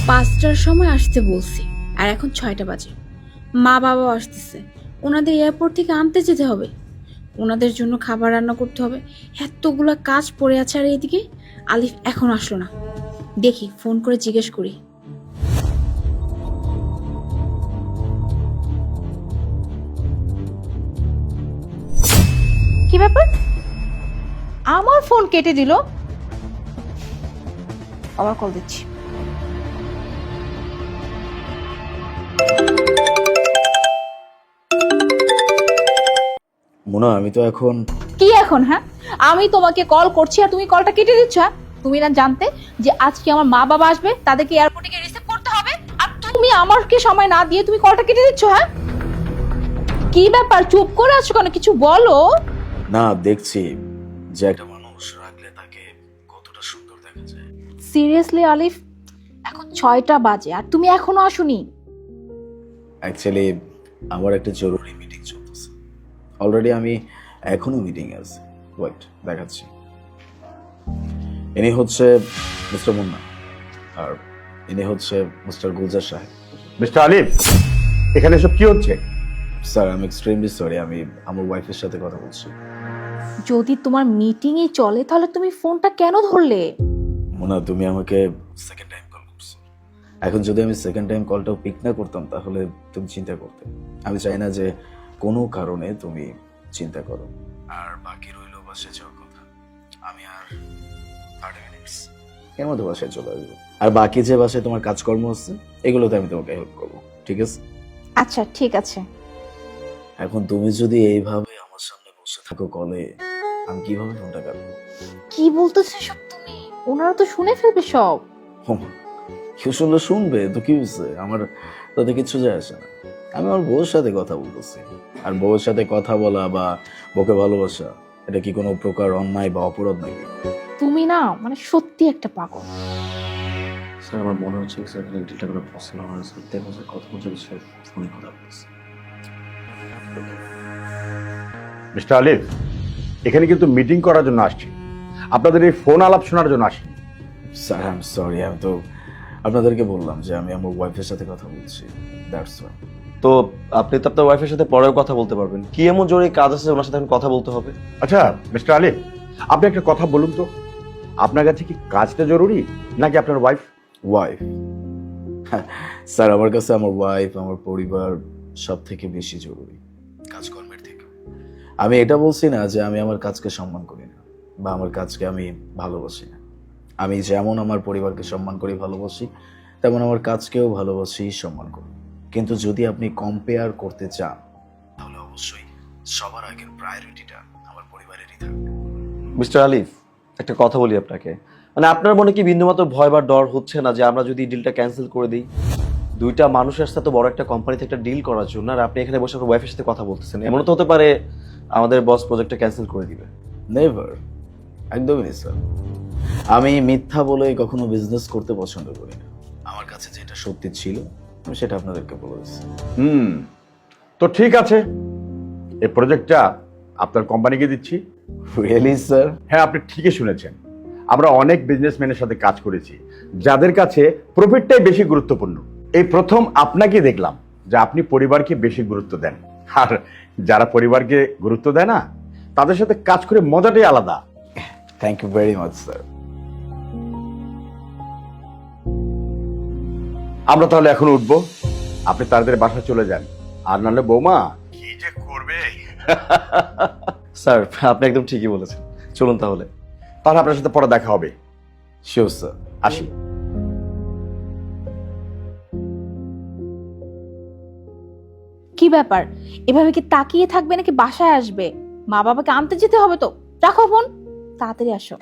5টার সময় আসতে বলছি, আর এখন 6টা বাজে। মা বাবাও আসতেছে, ওনাদের এয়ারপোর্ট থেকে আনতে যেতে হবে, ওনাদের জন্য খাবার রান্না করতে হবে। এতগুলা কাজ পড়ে আছে। আর এইদিকে আলিফ এখন আসলো না। দেখি ফোন করে জিজ্ঞেস করি। কি ব্যাপার, আমার ফোন কেটে দিল? আবার কল দিচ্ছি। মোনা, আমি তো এখন কি এখন? হ্যাঁ, আমি তোমাকে কল করছি আর তুমি কলটা কেটে দিচ্ছ। হ্যাঁ? তুমি না জানতে যে আজকে আমার মা বাবা আসবে, তাদেরকে এয়ারপোর্টে গিয়ে রিসিভ করতে হবে, আর তুমি আমাকে সময় না দিয়ে তুমি কলটা কেটে দিচ্ছ? হ্যাঁ, কি ব্যাপার, চুপ করে আছো কেন? কিছু বলো। না দেখছি যে একটা মানুষ রাখলে তাকে কতটা সুন্দর দেখা যায়। সিরিয়াসলি আলিফ, এখন 6টা বাজে আর তুমি এখনো আসোনি? অ্যাকচুয়ালি আমার একটা জরুরি মিটিং চলতেছে। অলরেডি আমি এখনো মিটিং আছি। ওয়েট, দেখাচ্ছি। ইনি হচ্ছে মিস্টার মুন্না, আর ইনি হচ্ছে মিস্টার গুলজার সাহেব। মিস্টার আলিফ, এখানে সব কি হচ্ছে? স্যার, আমি এক্সট্রিমলি সরি, আমি আমার ওয়াইফের সাথে কথা বলছি। যদি তোমার মিটিংই চলে তাহলে তুমি ফোনটা কেন ধরলে? মোনা, তুমি আমাকে সেকেন্ড টাইম কল করছো। এখন যদি আমি সেকেন্ড টাইম কলটাও পিক না করতাম তাহলে তুমি চিন্তা করতে। আমি চাই না যে কোনো কারণে তুমি চিন্তা করো। আর বাকি রইল বাসায় যাওয়ার কথা। আমি আর 30 মিনিটস এর মধ্যে বাসায় চলে আসবো। আর বাকি যে বাসায় তোমার কাজকর্ম আছে এগুলোতে আমি তোমাকে হেল্প করবো, ঠিক আছে? আচ্ছা ঠিক আছে। এখন তুমি যদি এইভাবে আমার সামনে বসে থাকো কলে, আমি কিভাবে ফোনটা কাটবো? কি বলতেছো সব তুমি? ওনারা তো শুনে ফেলবে সব। কেউ শুনলে শুনবে তো কি হয়েছে, আমার তাতে কিচ্ছু যায় আসে না। আমি আমার বউয়ের সাথে কথা বলতেছি, আর বউয়ের সাথে কথা বলা বা বউকে ভালোবাসা এটা কি কোনো প্রকার অন্যায় বা অপরাধ নাকি? তুমি না মানে সত্যি একটা পাগল। স্যার, আমার মনে হচ্ছে স্যার এখানে ডিলটা করা পসিবল হয় না স্যার। দেখুন স্যার, কথা বলছে স্যার, ফোনে কথা বলছে। মিস্টার আলিফ, এখানে কিন্তু মিটিং করার জন্য আসছি, আপনাদের এই ফোন আলাপ শোনার জন্য আসি। স্যার, আই এম সরি, আমি তো আপনাদেরকে বললাম যে আমি আমার ওয়াইফের সাথে কথা বলছি, দ্যাটস ওয়াই। তো আপনি তো আপনার ওয়াইফের সাথে পরেও কথা বলতে পারবেন। কি এমন জরুরি কাজ আছে ওনার সাথে এখন কথা বলতে হবে? আচ্ছা মিস্টার আলিফ, আপনি একটা কথা বলুন তো, আপনার কাছে কি কাজটা জরুরি নাকি আপনার ওয়াইফ? ওয়াইফ? স্যার, আমার কাছে আমার ওয়াইফ, আমার পরিবার সব থেকে বেশি জরুরি, কাজকর্মের থেকে। আমি এটা বলছি না যে আমি আমার কাজকে সম্মান করি না বা আমার কাজকে আমি ভালোবাসি না। আমি যেমন আমার পরিবারকে সম্মান করি, ভালোবাসি, তেমন আমার কাজকেও ভালোবাসি, সম্মান করি। কিন্তু যদি আপনি কম্পেয়ার করতে চান তাহলে অবশ্যই সবার আগের প্রায়োরিটিটা আমার পরিবারেরই থাকবে। মিস্টার আলিফ, একটা কথা বলি আপনাকে, মানে আপনার মনে কি বিন্দুমাত্র ভয় বা ডর হচ্ছে না যে আমরা যদি ডিলটা ক্যান্সেল করে দিই? দুইটা মানুষের সাথে বড় একটা কোম্পানিতে একটা ডিল করার জন্য, আর আপনি এখানে বসে আপনার ওয়াইফের সাথে কথা বলতেছেন। এমন তো হতে পারে আমাদের বস প্রজেক্টটা ক্যান্সেল করে দিবে। নেভার, একদমই স্যার। আমি মিথ্যা বলে কখনো বিজনেস করতে পছন্দ করি না। আমার কাছে যেটা সত্যি ছিল আমি সেটা আপনাদেরকে বলেছি। তো ঠিক আছে, এই প্রজেক্টটা আপনার কোম্পানিকে দিচ্ছি। Really sir? হ্যাঁ, আপনি ঠিকই শুনেছেন। আমরা অনেক বিজনেসম্যানের সাথে কাজ করেছি যাদের কাছে প্রফিটটাই বেশি গুরুত্বপূর্ণ। এই প্রথম আপনাকে দেখলাম যে আপনি পরিবারকে বেশি গুরুত্ব দেন, আর যারা পরিবারকে গুরুত্ব দেয় না তাদের সাথে কাজ করে মজাটাই আলাদা। Thank you very much sir. আমরা তাহলে এখন উঠবো, আপনি তাদের বাসা চলে যান, আর নাহলে বৌমা কি যে করবে। স্যার, আপনি একদম ঠিকই বলেছেন, চলুন তাহলে। তাহলে আপনার সাথে পরে দেখা হবে। শিওর স্যার, আসি। কি ব্যাপার, এভাবে কি তাকিয়ে থাকবে নাকি বাসায় আসবে? মা বাবাকে আনতে যেতে হবে তো। রাখো ফোন, তাড়াতাড়ি আসো।